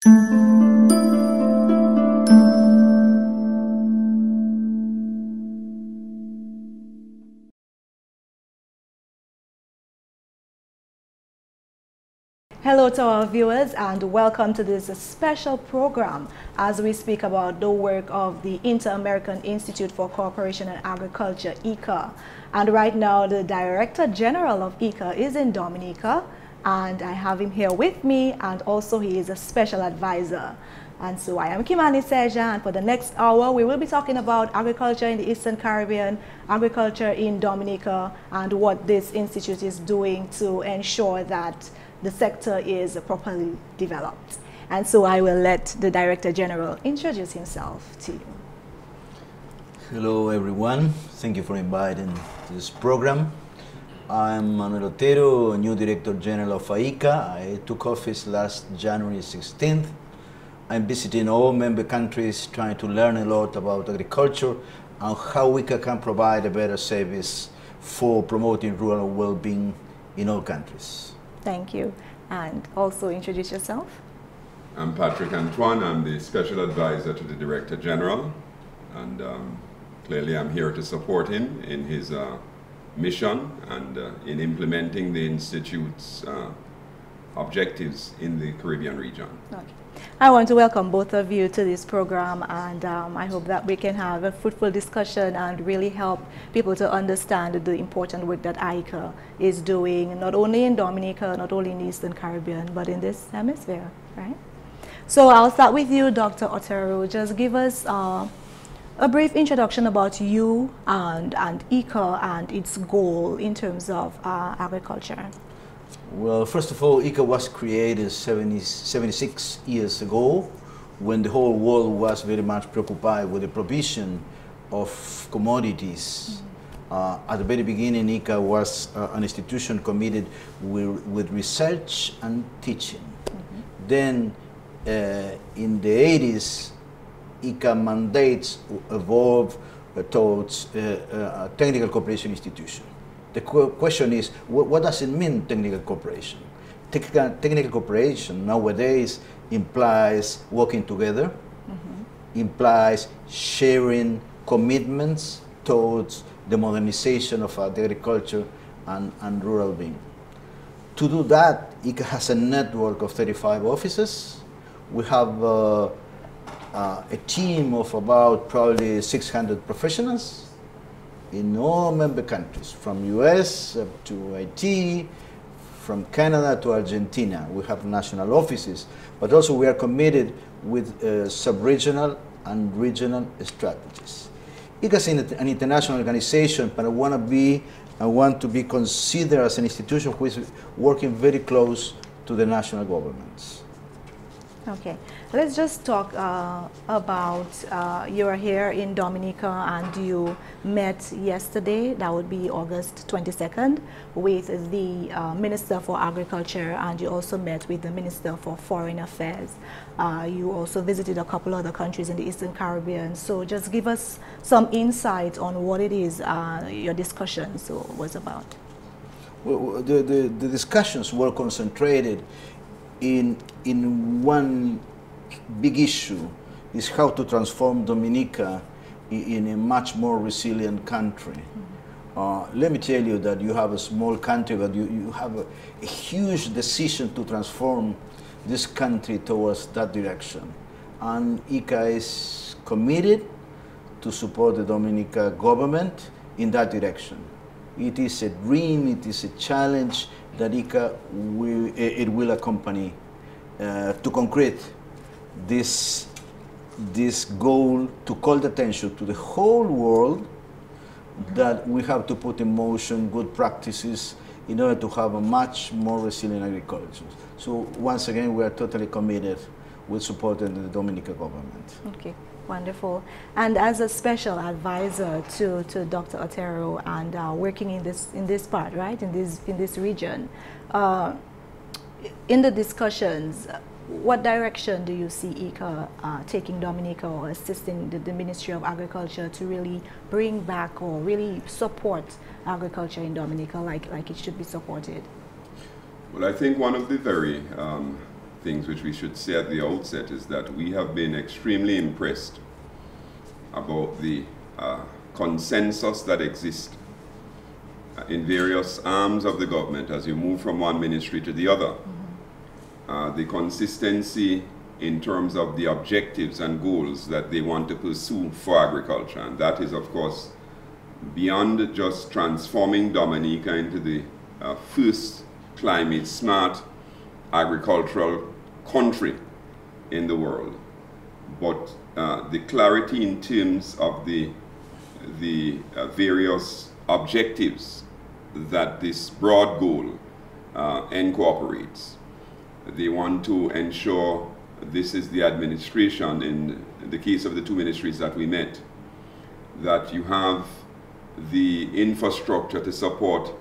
Hello to our viewers and welcome to this special program as we speak about the work of the Inter-American Institute for Cooperation and Agriculture, Iica. And right now the Director General of Iica is in Dominica, and I have him here with me, and also he is a special advisor. And so I am Kimani St, and for the next hour we will be talking about agriculture in the Eastern Caribbean, agriculture in Dominica, and what this institute is doing to ensure that the sector is properly developed. And so I will let the Director General introduce himself to you. Hello everyone, thank you for inviting to this program. I'm Manuel Otero, new Director General of Iica. I took office last January 16th. I'm visiting all member countries trying to learn a lot about agriculture and how Iica can provide a better service for promoting rural well-being in all countries. Thank you. And also introduce yourself. I'm Patrick Antoine. I'm the Special Advisor to the Director General. And clearly I'm here to support him in his mission and in implementing the Institute's objectives in the Caribbean region. Okay. I want to welcome both of you to this program, and I hope that we can have a fruitful discussion and really help people to understand the important work that Iica is doing, not only in Dominica, not only in the Eastern Caribbean, but in this hemisphere, right? So I'll start with you, Dr. Otero. Just give us a brief introduction about you and Iica and its goal in terms of agriculture. Well, first of all, Iica was created 76 years ago when the whole world was very much preoccupied with the provision of commodities. At the very beginning, Iica was an institution committed with research and teaching. Then, in the 80s, Iica mandates evolved towards a technical cooperation institution. The question is, what does it mean, technical cooperation? Technical cooperation nowadays implies working together, implies sharing commitments towards the modernization of the agriculture and rural being. To do that, Iica has a network of 35 offices. We have a team of about probably 600 professionals in all member countries, from US up to Haiti, from Canada to Argentina. We have national offices, but also we are committed with sub-regional and regional strategies. Iica is an international organization, but I want to be considered as an institution who is working very close to the national governments. Okay, let's just talk about you are here in Dominica and you met yesterday, that would be August 22nd, with the Minister for Agriculture, and you also met with the Minister for Foreign Affairs. You also visited a couple other countries in the Eastern Caribbean. So just give us some insight on what it is your discussions was about. Well, the discussions were concentrated in one big issue, is how to transform Dominica in a much more resilient country. Let me tell you that you have a small country, but you have a huge decision to transform this country towards that direction. And Iica is committed to support the Dominica government in that direction. It is a dream, it is a challenge that Iica will accompany to concrete this goal, to call the attention to the whole world that we have to put in motion good practices in order to have a much more resilient agriculture. So once again, we are totally committed with supporting the Dominica government. Okay. Wonderful. And as a special advisor to Dr. Otero and working in this part, right, in this region, in the discussions, what direction do you see Iica taking Dominica or assisting the Ministry of Agriculture to really bring back or really support agriculture in Dominica like it should be supported? Well, I think one of the very things which we should say at the outset is that we have been extremely impressed about the consensus that exists in various arms of the government as you move from one ministry to the other. The consistency in terms of the objectives and goals that they want to pursue for agriculture. And that is, of course, beyond just transforming Dominica into the first climate smart agricultural country in the world. But the clarity in terms of the various objectives that this broad goal incorporates. They want to ensure, this is the administration in the case of the two ministries that we met, that you have the infrastructure to support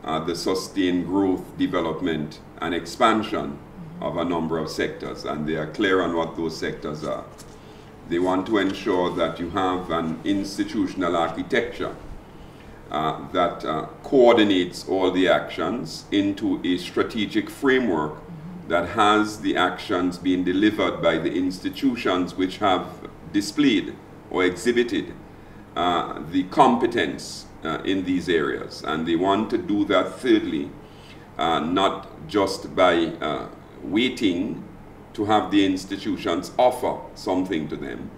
the sustained growth, development, and expansion of a number of sectors, and they are clear on what those sectors are. They want to ensure that you have an institutional architecture that coordinates all the actions into a strategic framework that has the actions being delivered by the institutions which have displayed or exhibited the competence in these areas. And they want to do that, thirdly, not just by waiting to have the institutions offer something to them,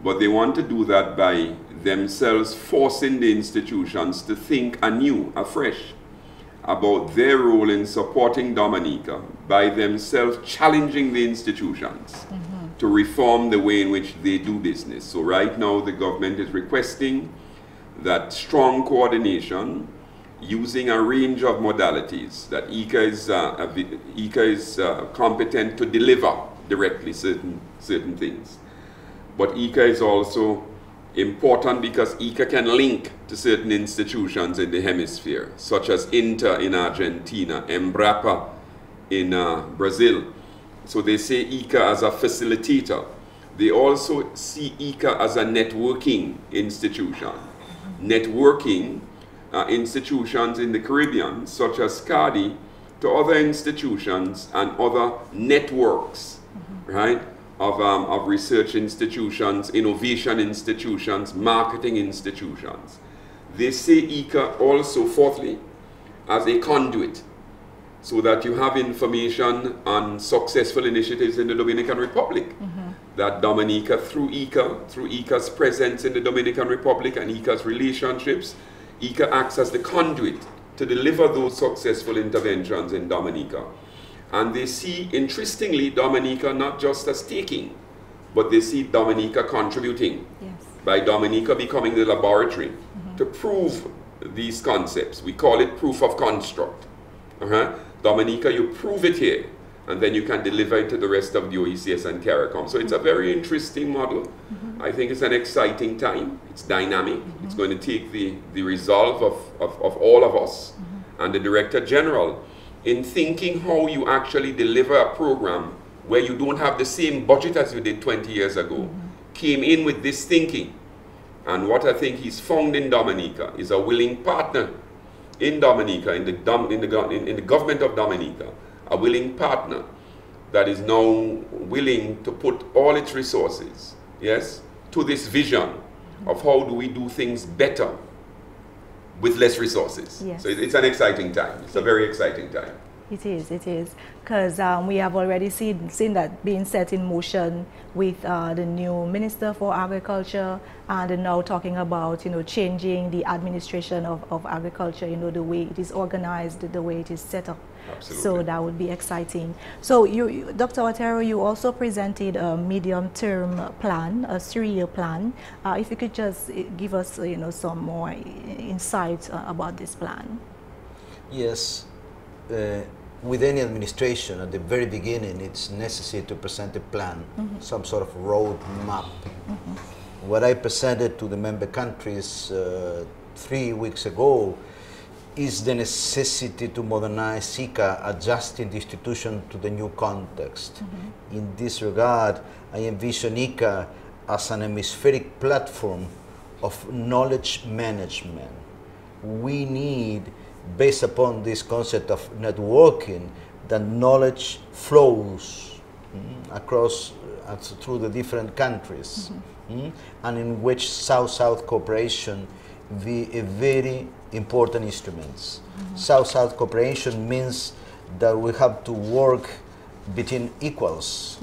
but they want to do that by themselves forcing the institutions to think anew, afresh, about their role in supporting Dominica, by themselves challenging the institutions to reform the way in which they do business. So right now the government is requesting that strong coordination using a range of modalities, that Iica is competent to deliver directly certain things. But Iica is also important because Iica can link to certain institutions in the hemisphere, such as Inter in Argentina, Embrapa in Brazil. So they see Iica as a facilitator. They also see Iica as a networking institution. Networking institutions in the Caribbean, such as CADI, to other institutions and other networks, right, of research institutions, innovation institutions, marketing institutions. They see Iica also, fourthly, as a conduit, so that you have information on successful initiatives in the Dominican Republic. That Dominica, through Iica's presence in the Dominican Republic and Iica's relationships, Iica acts as the conduit to deliver those successful interventions in Dominica. And they see, interestingly, Dominica not just as taking, but they see Dominica contributing. Yes. By Dominica becoming the laboratory to prove these concepts. We call it proof of construct. Dominica, you prove it here, and then you can deliver it to the rest of the OECS and CARICOM. So it's a very interesting model. I think it's an exciting time. It's dynamic. It's going to take the resolve of all of us and the Director General in thinking how you actually deliver a program where you don't have the same budget as you did 20 years ago. Came in with this thinking. And what I think he's found in Dominica is a willing partner in Dominica, in the government of Dominica, a willing partner that is now willing to put all its resources, yes, to this vision of how do we do things better with less resources. Yes. So it's an exciting time. It's a very exciting time. It is, because we have already seen that being set in motion with the new Minister for Agriculture, and now talking about, changing the administration of agriculture, the way it is organized, the way it is set up. Absolutely. So that would be exciting. So Dr. Otero, you also presented a medium-term plan, a 3-year plan. If you could just give us, some more insight about this plan. Yes. With any administration, at the very beginning, it's necessary to present a plan, some sort of road map. What I presented to the member countries 3 weeks ago is the necessity to modernize Iica, adjusting the institution to the new context. In this regard, I envision Iica as an hemispheric platform of knowledge management. We need, based upon this concept of networking, that knowledge flows across through the different countries, and in which South-South cooperation be a very important instrument. South-South cooperation means that we have to work between equals,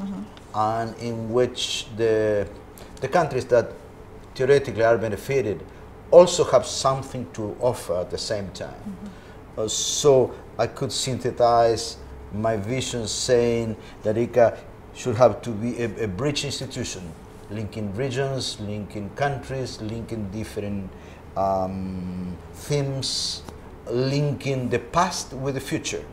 and in which the countries that theoretically are benefited also have something to offer at the same time. So I could synthesize my vision saying that Iica should have to be a bridge institution, linking regions, linking countries, linking different themes, linking the past with the future.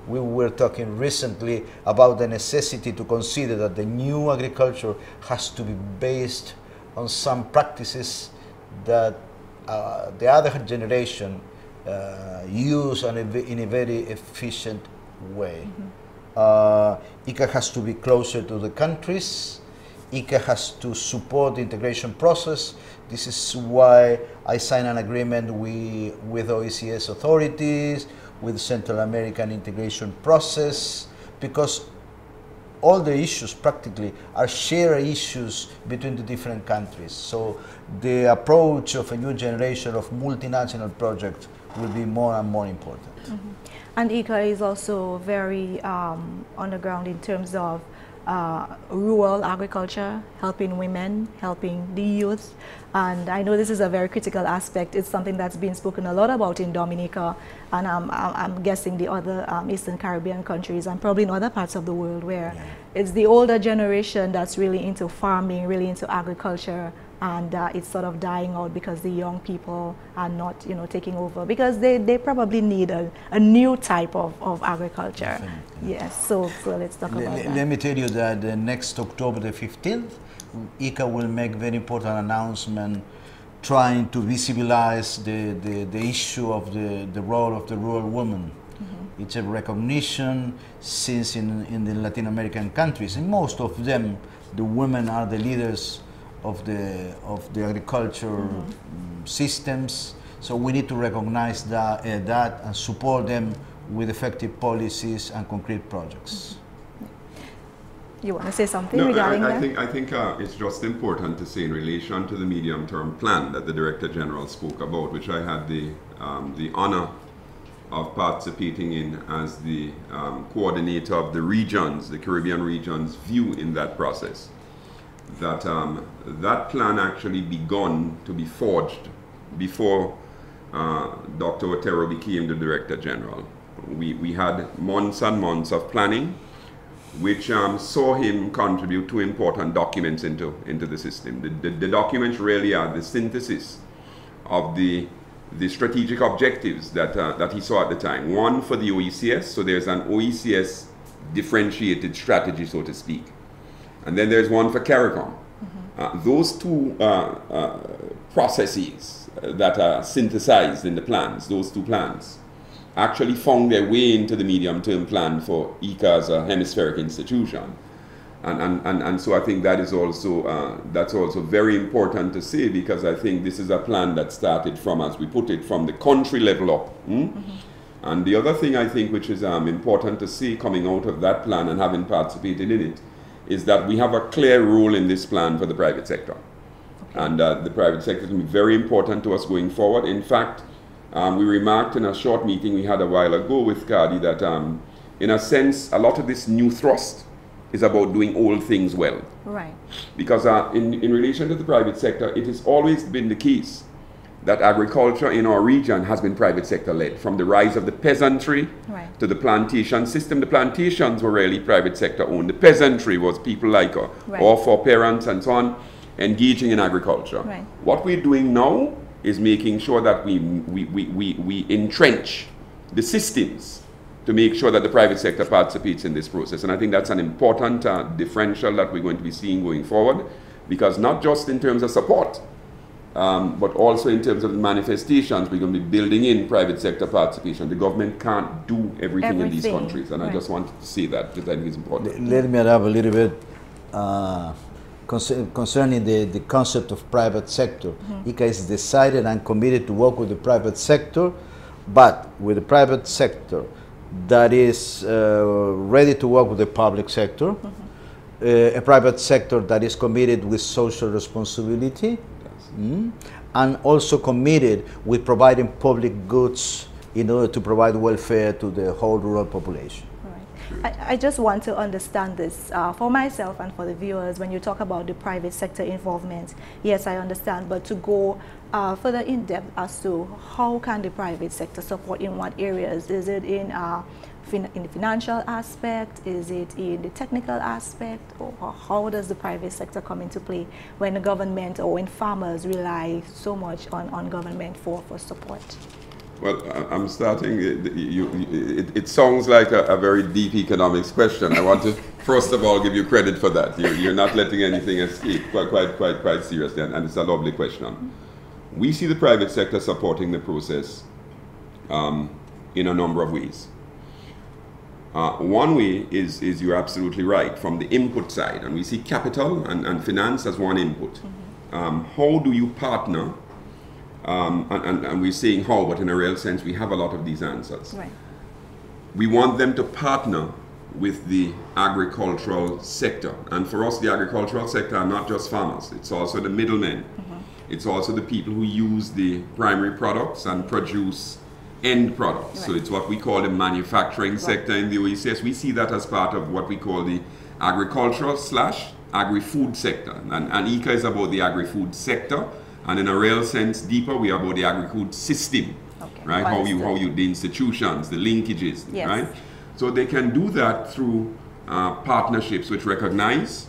We were talking recently about the necessity to consider that the new agriculture has to be based on some practices that the other generation use in a very efficient way. Iica has to be closer to the countries. Iica has to support the integration process. This is why I signed an agreement with OECS authorities, with Central American integration process, because all the issues practically are shared issues between the different countries. So the approach of a new generation of multinational projects will be more and more important. And Iica is also very on the ground in terms of rural agriculture, helping women, helping the youth. And I know this is a very critical aspect. It's something that's been spoken a lot about in Dominica, and I'm guessing the other Eastern Caribbean countries and probably in other parts of the world where it's the older generation that's really into farming, really into agriculture, and it's sort of dying out because the young people are not, taking over, because they probably need a new type of agriculture. Definitely. Yes, so let's talk about that. Let me tell you that next October the 15th, Iica will make very important announcement trying to visibilize the issue of the role of the rural woman. It's a recognition, since in the Latin American countries, in most of them, the women are the leaders of the agriculture systems. So we need to recognize that and support them with effective policies and concrete projects. You want to say something regarding that? I think it's just important to say in relation to the medium-term plan that the Director General spoke about, which I had the honor of participating in as the coordinator of the regions, the Caribbean regions view in that process. That that plan actually begun to be forged before Dr. Otero became the Director General. We had months and months of planning, which saw him contribute two important documents into the system. The documents really are the synthesis of the strategic objectives that he saw at the time. One for the OECS, so there's an OECS differentiated strategy, so to speak. And then there's one for CARICOM. Those two processes that are synthesized in the plans, those two plans, actually found their way into the medium-term plan for Iica as a hemispheric institution. And so I think that is also, that's also very important to say, because I think this is a plan that started from, as we put it, from the country level up. And the other thing I think which is important to see coming out of that plan and having participated in it, is that we have a clear role in this plan for the private sector. And the private sector is going to be very important to us going forward. In fact, we remarked in a short meeting we had a while ago with Cardi that in a sense, a lot of this new thrust is about doing old things well. Right. Because in relation to the private sector, it has always been the case that agriculture in our region has been private sector led. From the rise of the peasantry to the plantation system, the plantations were really private sector owned. The peasantry was people like our foreparents and so on, engaging in agriculture. What we're doing now is making sure that we entrench the systems to make sure that the private sector participates in this process. And I think that's an important differential that we're going to be seeing going forward, because not just in terms of support, but also in terms of the manifestations, we're going to be building in private sector participation. The government can't do everything in these countries, and I just wanted to say that, because I think it's important. Let me add a little bit concerning the concept of private sector. Iica is decided and committed to work with the private sector, but with the private sector that is ready to work with the public sector, a private sector that is committed with social responsibility, and also committed with providing public goods in order to provide welfare to the whole rural population. I just want to understand this for myself and for the viewers. When you talk about the private sector involvement, yes, I understand, but to go further in depth as to how can the private sector support in what areas? Is it in the financial aspect? Is it in the technical aspect? Or how does the private sector come into play when the government or when farmers rely so much on government for support? Well, I'm starting, it sounds like a very deep economics question. I want to, first of all, give you credit for that. You're not letting anything escape, quite seriously, and it's a lovely question. We see the private sector supporting the process in a number of ways. One way is you're absolutely right, from the input side, and we see capital and finance as one input. How do you partner? And we're saying how, but in a real sense, we have a lot of these answers. Right. We want them to partner with the agricultural sector. And for us, the agricultural sector are not just farmers. It's also the middlemen. It's also the people who use the primary products and produce end products. Right. So it's what we call the manufacturing sector in the OECS. We see that as part of what we call the agricultural / agri-food sector. And Iica is about the agri-food sector. And in a real sense, deeper, we are about the agri-food system, right? How you, the institutions, the linkages, yes. right? So they can do that through partnerships which recognize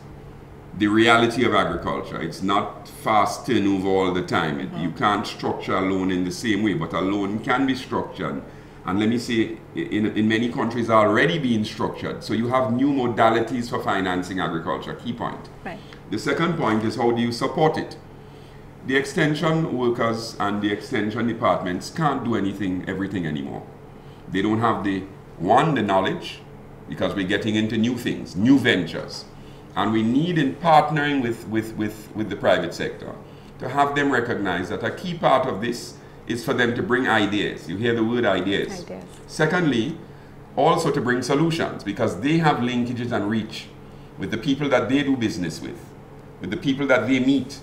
the reality of agriculture. It's not fast turnover all the time. You can't structure a loan in the same way, but a loan can be structured. And let me say, in many countries are already being structured. So you have new modalities for financing agriculture, key point. Right. The second point is how do you support it? The extension workers and the extension departments can't do everything anymore. They don't have the knowledge, because we're getting into new things, new ventures. And we need, in partnering with the private sector, to have them recognize that a key part of this is for them to bring ideas. You hear the word ideas. Secondly, also to bring solutions, because they have linkages and reach with the people that they do business with the people that they meet.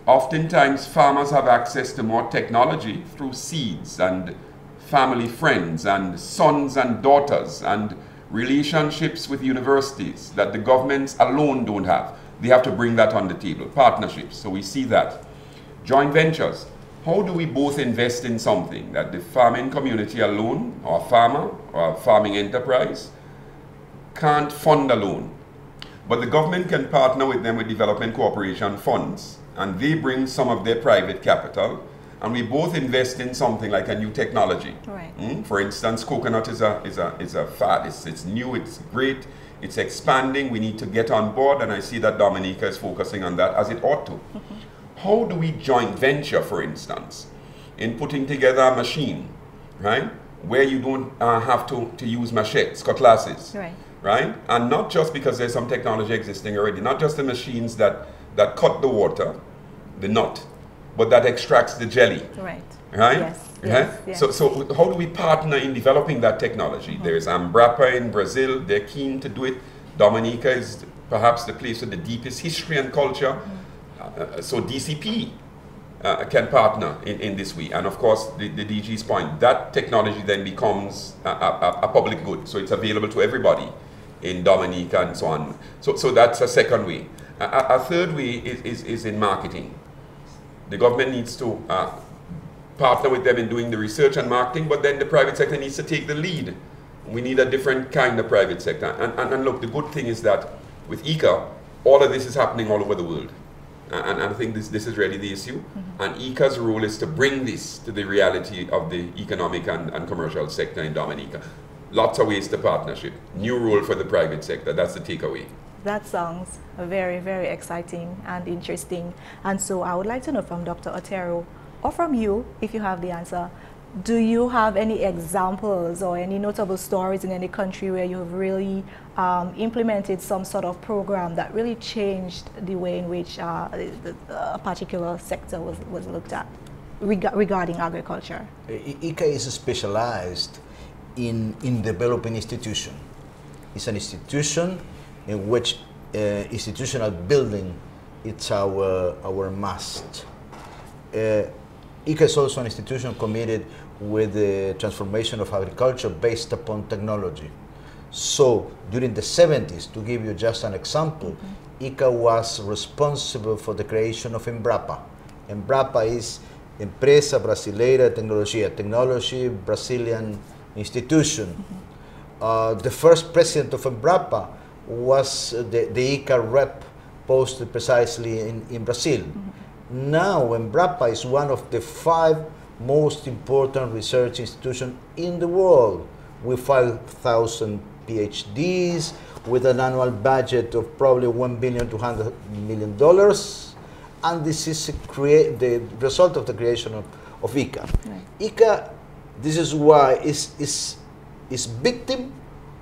Oftentimes, farmers have access to more technology through seeds and family friends and sons and daughters and relationships with universities that the governments alone don't have. They have to bring that on the table. Partnerships, so we see that. Joint ventures. How do we both invest in something that the farming community alone, or a farmer, or a farming enterprise, can't fund alone? But the government can partner with them with development cooperation funds, and they bring some of their private capital, and we both invest in something like a new technology. Right. For instance, coconut is a fad. It's new, it's great, it's expanding. We need to get on board, and I see that Dominica is focusing on that as it ought to. How do we joint venture, for instance, in putting together a machine, right, where you don't have to use machetes, cutlasses, right? And not just because there's some technology existing already, not just the machines that cut the water, the nut, but that extracts the jelly. Right? Yes. Yes. Yes. So how do we partner in developing that technology? There's Ambrapa in Brazil, they're keen to do it. Dominica is perhaps the place with the deepest history and culture. So DCP can partner in this way. And of course, the DG's point, that technology then becomes a public good. So it's available to everybody in Dominica and so on. So that's a second way. A third way is in marketing. The government needs to partner with them in doing the research and marketing, but then the private sector needs to take the lead. We need a different kind of private sector. And look, the good thing is that with Iica, all of this is happening all over the world. And I think this is really the issue. And Iica's role is to bring this to the reality of the economic and commercial sector in Dominica. Lots of ways to partnership. New role for the private sector. That's the takeaway. That sounds very, very exciting and interesting. And so I would like to know from Dr. Otero, or from you, if you have the answer, do you have any examples or any notable stories in any country where you have really implemented some sort of program that really changed the way in which a particular sector was looked at regarding agriculture? Iica is specialized in developing institution. It's an institution in which institutional building, it's our must. Iica is also an institution committed with the transformation of agriculture based upon technology. So during the 70s, to give you just an example, Iica was responsible for the creation of Embrapa. Embrapa is Empresa Brasileira de Tecnologia, technology Brazilian institution. The first president of Embrapa was the Iica rep posted precisely in Brazil. Now Embrapa is one of the 5 most important research institutions in the world, with 5,000 PhDs, with an annual budget of probably $1.2 billion, and this is the result of the creation of Iica. Right. Iica, this is why is victim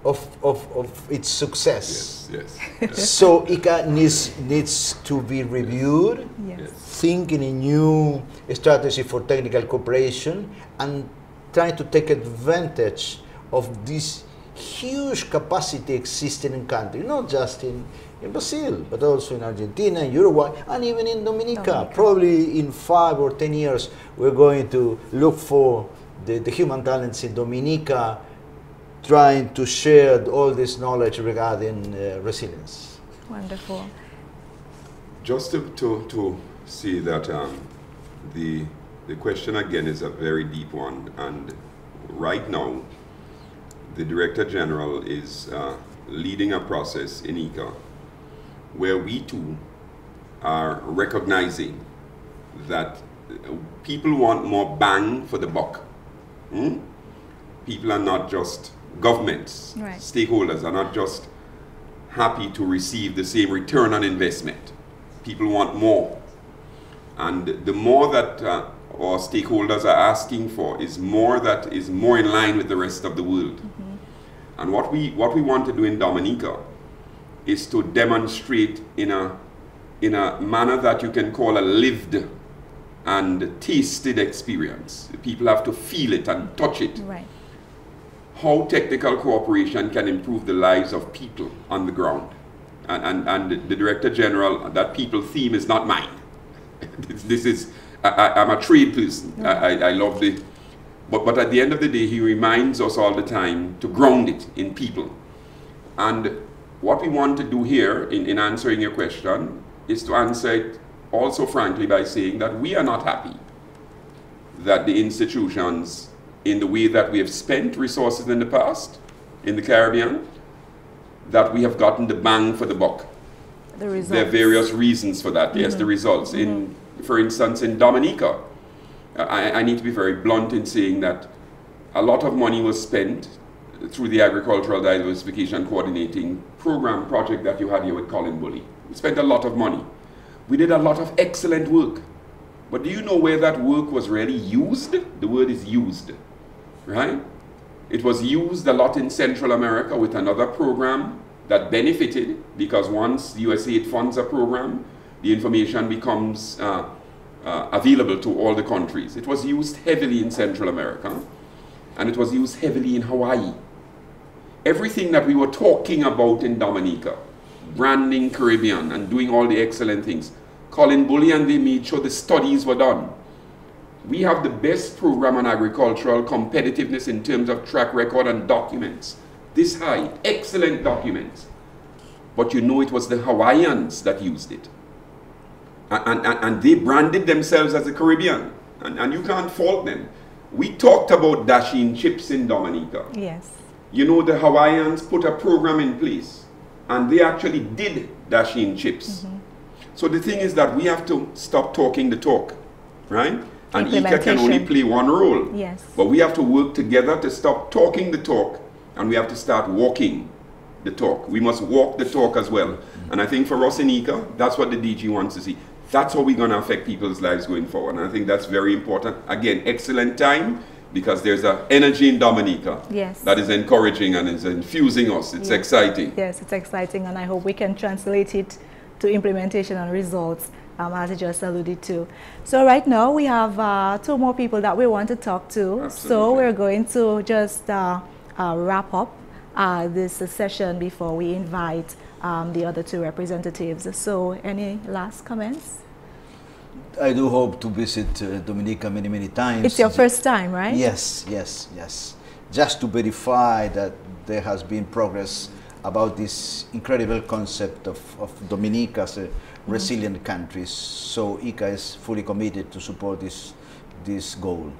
of its success. Yes. So Iica needs to be reviewed, thinking a new strategy for technical cooperation, and trying to take advantage of this huge capacity existing in country, not just in Brazil, but also in Argentina, Uruguay, and even in Dominica. Probably in 5 or 10 years, we're going to look for the human talents in Dominica, trying to share all this knowledge regarding resilience. Wonderful. Just to see that the question again is a very deep one, and right now, the Director General is leading a process in Iica where we too are recognizing that people want more bang for the buck. People are not just governments, stakeholders are not just happy to receive the same return on investment. People want more. And the more that our stakeholders are asking for is more that is more in line with the rest of the world. And what we want to do in Dominica is to demonstrate in a manner that you can call a lived and tasted experience. People have to feel it and touch it. Right. How technical cooperation can improve the lives of people on the ground. And the Director General, that people theme is not mine. This is, I'm a trade person. I love the, but at the end of the day, he reminds us all the time to ground it in people. And what we want to do here in answering your question is to answer it also frankly by saying that we are not happy that the institutions, in the way that we have spent resources in the past in the Caribbean, that we have gotten the bang for the buck. The results. There are various reasons for that. Yes, the results. For instance, in Dominica, I need to be very blunt in saying that a lot of money was spent through the Agricultural Diversification Coordinating Program project that you had here with Colin Bully. We spent a lot of money. We did a lot of excellent work. But do you know where that work was really used? The word is used, right? It was used a lot in Central America with another program that benefited, because once USAID funds a program, the information becomes available to all the countries. It was used heavily in Central America, and it was used heavily in Hawaii. Everything that we were talking about in Dominica, branding Caribbean and doing all the excellent things, Colin Bully and they made sure the studies were done. We have the best program on agricultural competitiveness in terms of track record and documents. This high, excellent documents. But you know it was the Hawaiians that used it. And they branded themselves as the Caribbean. And you can't fault them. We talked about dashing chips in Dominica. Yes. You know, the Hawaiians put a program in place, and they actually did dashing chips. So the thing is that we have to stop talking the talk, right? And Iica can only play one role. Yes. But we have to work together to stop talking the talk, and we have to start walking the talk. We must walk the talk as well. And I think for us in Iica, that's what the DG wants to see. That's how we're going to affect people's lives going forward. And I think that's very important. Again, excellent time, because there's an energy in Dominica that is encouraging and is infusing us. It's exciting. Yes, it's exciting, and I hope we can translate it to implementation and results, as I just alluded to. So right now we have 2 more people that we want to talk to. Absolutely. So we're going to just wrap up this session before we invite the other two representatives. So any last comments? I do hope to visit Dominica many, many times. It's your first time, right? Yes, yes, yes. Just to verify that there has been progress about this incredible concept of Dominica as a resilient country. So Iica is fully committed to support this goal.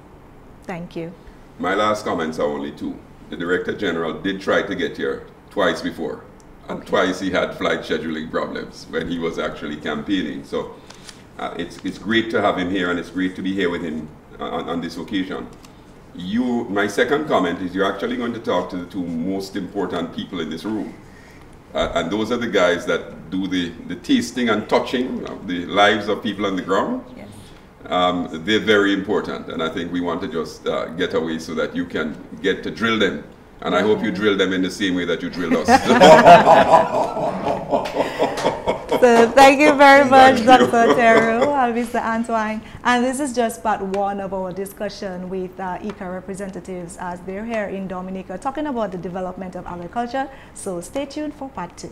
Thank you. My last comments are only two. The Director General did try to get here twice before, and twice he had flight scheduling problems when he was actually campaigning. So it's great to have him here, and it's great to be here with him on this occasion. My second comment is you're actually going to talk to the two most important people in this room. And those are the guys that do the tasting and touching of the lives of people on the ground. Yes. They're very important, and I think we want to just get away so that you can get to drill them. And I hope you drill them in the same way that you drilled us. So thank you very much, Dr. Otero and Mr. Antoine. And this is just part one of our discussion with Iica representatives as they're here in Dominica talking about the development of agriculture. So stay tuned for part two.